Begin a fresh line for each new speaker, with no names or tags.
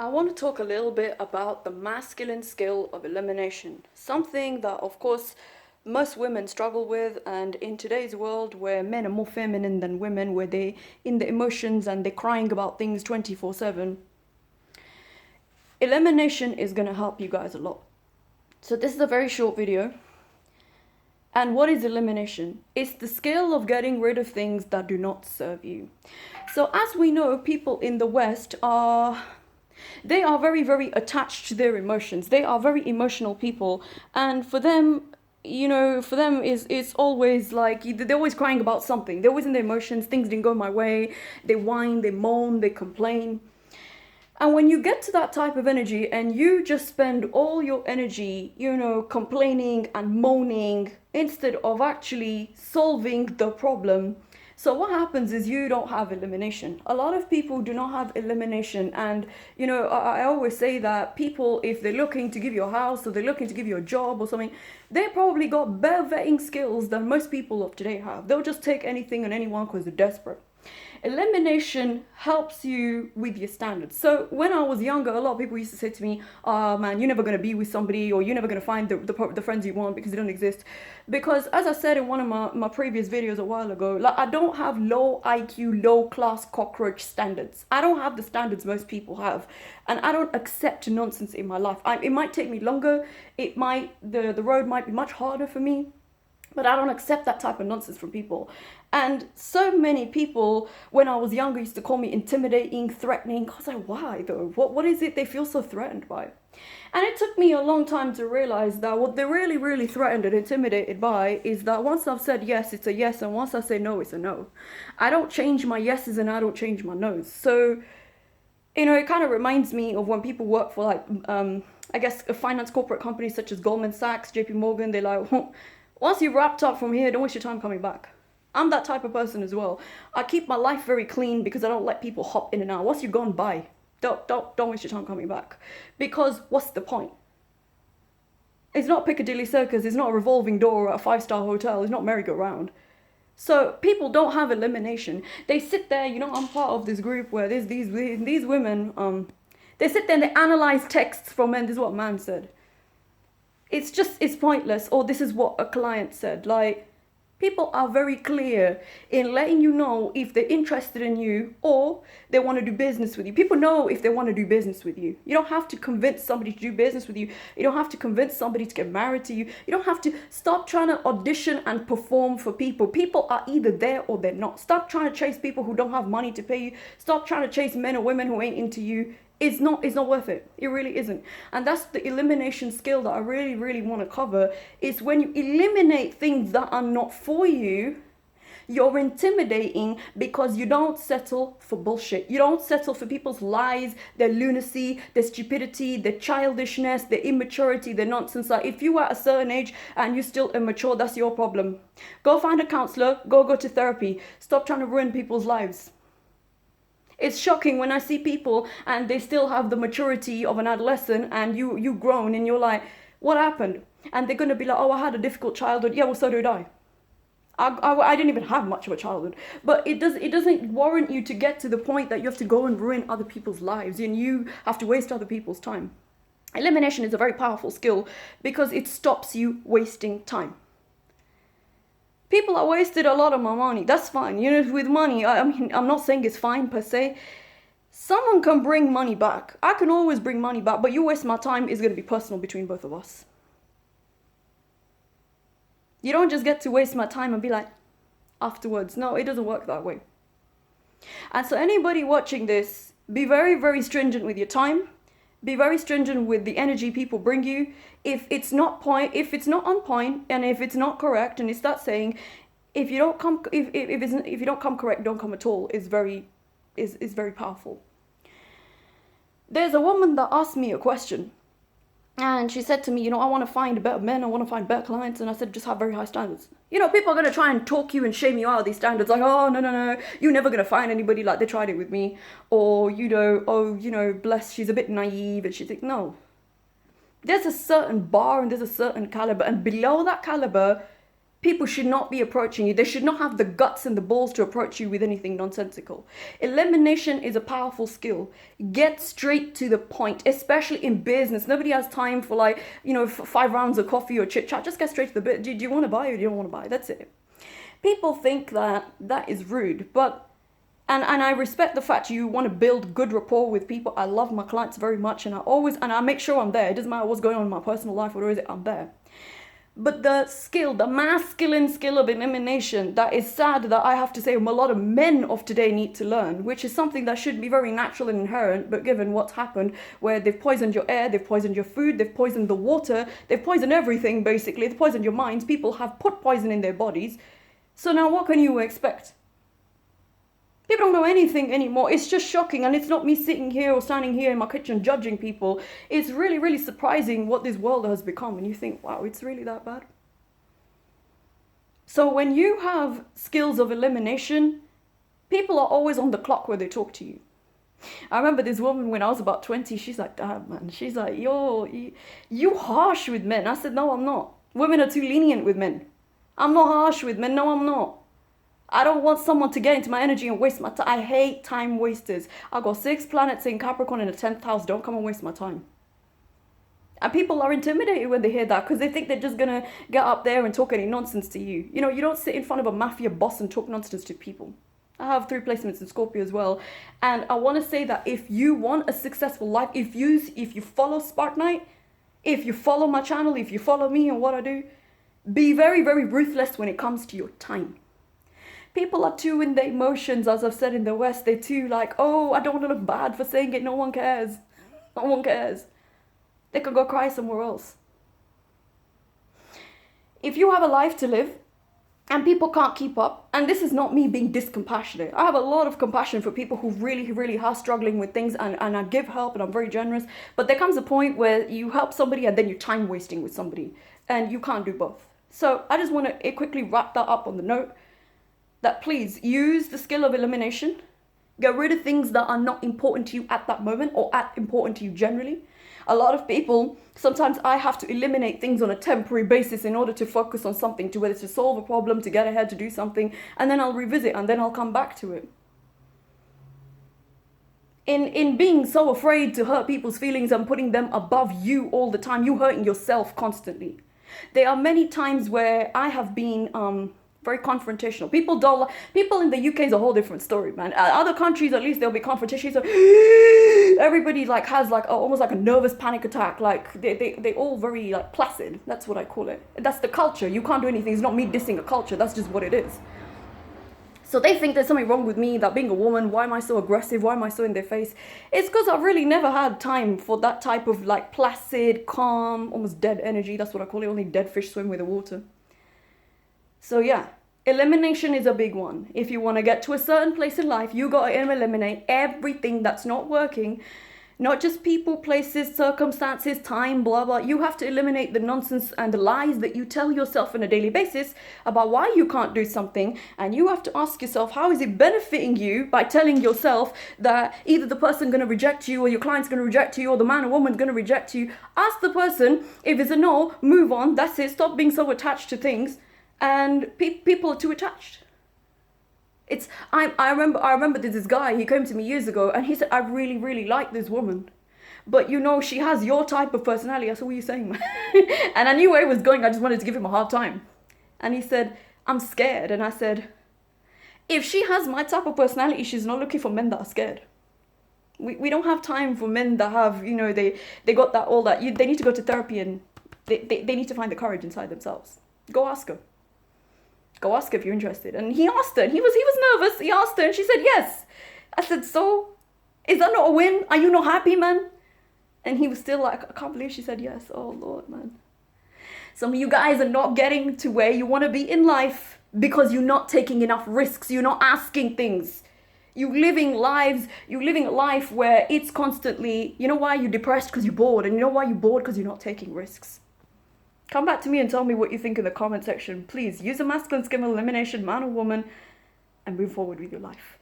I want to talk a little bit about the masculine skill of elimination. Something that, of course, most women struggle with, and in today's world where men are more feminine than women, where they in the emotions and they're crying about things 24/7, elimination is going to help you guys a lot. So this is a very short video. And what is elimination? It's the skill of getting rid of things that do not serve you. So as we know, people in the West they are very, very attached to their emotions. They are very emotional people. And for them, it's always like they're always crying about something. They're always in their emotions. Things didn't go my way. They whine, they moan, they complain. And when you get to that type of energy and you just spend all your energy, complaining and moaning instead of actually solving the problem, so what happens is you don't have elimination. A lot of people do not have elimination. And, I always say that people, if they're looking to give you a house or they're looking to give you a job or something, they probably got better vetting skills than most people of today have. They'll just take anything and anyone because they're desperate. Elimination helps you with your standards. So when I was younger, a lot of people used to say to me, "Oh man, you're never going to be with somebody, or you're never going to find the friends you want because they don't exist." Because as I said in one of my previous videos a while ago, like, I don't have low IQ, low class cockroach standards. I don't have the standards most people have. And I don't accept nonsense in my life. It might take me longer. The road might be much harder for me. But I don't accept that type of nonsense from people. And so many people, when I was younger, used to call me intimidating, threatening. I was like, why though? What is it they feel so threatened by? And it took me a long time to realize that what they're really, really threatened and intimidated by is that once I've said yes, it's a yes. And once I say no, it's a no. I don't change my yeses and I don't change my nos. So, it kind of reminds me of when people work for I guess a finance corporate companies such as Goldman Sachs, JP Morgan. They're like, once you've wrapped up from here, don't waste your time coming back. I'm that type of person as well. I keep my life very clean because I don't let people hop in and out. Once you've gone by, don't waste your time coming back. Because what's the point? It's not Piccadilly Circus. It's not a revolving door at a 5-star hotel. It's not merry-go-round. So people don't have elimination. They sit there. I'm part of this group where there's these women. They sit there and they analyze texts from men. This is what a man said. It's pointless. Or this is what a client said. Like, people are very clear in letting you know if they're interested in you or they want to do business with you. People know if they want to do business with you. You don't have to convince somebody to do business with you. You don't have to convince somebody to get married to you. You don't have to stop trying to audition and perform for people. People are either there or they're not. Stop trying to chase people who don't have money to pay you. Stop trying to chase men or women who ain't into you. It's not worth it. It really isn't. And that's the elimination skill that I really, really want to cover. Is when you eliminate things that are not for you, you're intimidating because you don't settle for bullshit. You don't settle for people's lies, their lunacy, their stupidity, their childishness, their immaturity, their nonsense. Like, if you are at a certain age and you're still immature, that's your problem. Go find a counselor, go to therapy. Stop trying to ruin people's lives. It's shocking when I see people and they still have the maturity of an adolescent and you grown and you're like, what happened? And they're going to be like, oh, I had a difficult childhood. Yeah, well, so did I. I didn't even have much of a childhood. But it doesn't warrant you to get to the point that you have to go and ruin other people's lives and you have to waste other people's time. Elimination is a very powerful skill because it stops you wasting time. People are wasted a lot of my money. That's fine. With money, I'm not saying it's fine per se. Someone can bring money back. I can always bring money back, but you waste my time is going to be personal between both of us. You don't just get to waste my time and be like, afterwards. No, it doesn't work that way. And so anybody watching this, be very, very stringent with your time. Be very stringent with the energy people bring you. If it's not on point, and if it's not correct, and it starts saying, if you don't come correct, don't come at all, is very powerful. There's a woman that asked me a question, and she said to me, I want to find better men, I want to find better clients, and I said, just have very high standards. People are going to try and talk you and shame you out of these standards, like, oh, no, you're never going to find anybody like they tried it with me, or, bless, she's a bit naive, and she thinks, no. There's a certain bar and there's a certain caliber, and below that caliber, People should not be approaching you. They should not have the guts and the balls to approach you with anything nonsensical. Elimination is a powerful skill. Get straight to the point, especially in business. Nobody has time for 5 rounds of coffee or chit chat. Just get straight to the bit. Do you want to buy or do you don't want to buy? That's it. People think that is rude, but and I respect the fact you want to build good rapport with people. I love my clients very much, and I make sure I'm there. It doesn't matter what's going on in my personal life, whatever it is, I'm there. But the masculine skill of elimination, that is sad that I have to say a lot of men of today need to learn, which is something that should be very natural and inherent, but given what's happened, where they've poisoned your air, they've poisoned your food, they've poisoned the water, they've poisoned everything basically, they've poisoned your minds, people have put poison in their bodies. So now what can you expect? People don't know anything anymore. It's just shocking, and it's not me sitting here or standing here in my kitchen judging people. It's really, really surprising what this world has become, and you think, wow, it's really that bad? So when you have skills of elimination, people are always on the clock where they talk to you. I remember this woman when I was about 20, she's like, damn, man. She's like, you harsh with men. I said, no, I'm not. Women are too lenient with men. I'm not harsh with men. No, I'm not. I don't want someone to get into my energy and waste my time. I hate time wasters. I got 6 planets in Capricorn in the 10th house. Don't come and waste my time. And people are intimidated when they hear that because they think they're just going to get up there and talk any nonsense to you. You know, you don't sit in front of a mafia boss and talk nonsense to people. I have 3 placements in Scorpio as well. And I want to say that if you want a successful life, if you follow Spartanite, if you follow my channel, if you follow me and what I do, be very, very ruthless when it comes to your time. People are too in their emotions, as I've said in the West. They're too like, oh, I don't want to look bad for saying it. No one cares. No one cares. They can go cry somewhere else. If you have a life to live and people can't keep up, and this is not me being discompassionate. I have a lot of compassion for people who really, really are struggling with things, and I give help and I'm very generous. But there comes a point where you help somebody and then you're time wasting with somebody, and you can't do both. So I just want to quickly wrap that up on the note that please use the skill of elimination. Get rid of things that are not important to you at that moment or important to you generally. A lot of people, sometimes I have to eliminate things on a temporary basis in order to focus on something, to whether to solve a problem, to get ahead, to do something, and then I'll revisit and then I'll come back to it. In being so afraid to hurt people's feelings and putting them above you all the time, you hurting yourself constantly. There are many times where I have been very confrontational. People in the UK is a whole different story, man. Other countries, at least, there'll be confrontations. So everybody has almost like a nervous panic attack. Like they all very like placid. That's what I call it. That's the culture. You can't do anything. It's not me dissing a culture. That's just what it is. So they think there's something wrong with me, that being a woman, why am I so aggressive? Why am I so in their face? It's because I've really never had time for that type of like placid, calm, almost dead energy. That's what I call it. Only dead fish swim with the water. So yeah, elimination is a big one. If you want to get to a certain place in life, you got to eliminate everything that's not working. Not just people, places, circumstances, time, blah, blah. You have to eliminate the nonsense and the lies that you tell yourself on a daily basis about why you can't do something. And you have to ask yourself, how is it benefiting you by telling yourself that either the person going to reject you or your client's going to reject you or the man or woman's going to reject you? Ask the person. If it's a no, move on. That's it. Stop being so attached to things. And people are too attached. I remember there's this guy, he came to me years ago and he said, I really, really like this woman. But you know, she has your type of personality. I said, what are you saying, man? And I knew where he was going. I just wanted to give him a hard time. And he said, I'm scared. And I said, if she has my type of personality, she's not looking for men that are scared. We don't have time for men that have, you know, they got that, all that. They need to go to therapy and they need to find the courage inside themselves. Go ask her. Go ask her if you're interested. And he asked her, and he was nervous. He asked her and she said yes. I said, so is that not a win? Are you not happy, man? And he was still like, I can't believe she said yes. Oh Lord, man. Some of you guys are not getting to where you want to be in life because you're not taking enough risks. You're not asking things. You're living a life where it's constantly, you know why you're depressed? Because you're bored. And you know why you're bored? Because you're not taking risks. Come back to me and tell me what you think in the comment section. Please use a masculine skill of elimination, man or woman, and move forward with your life.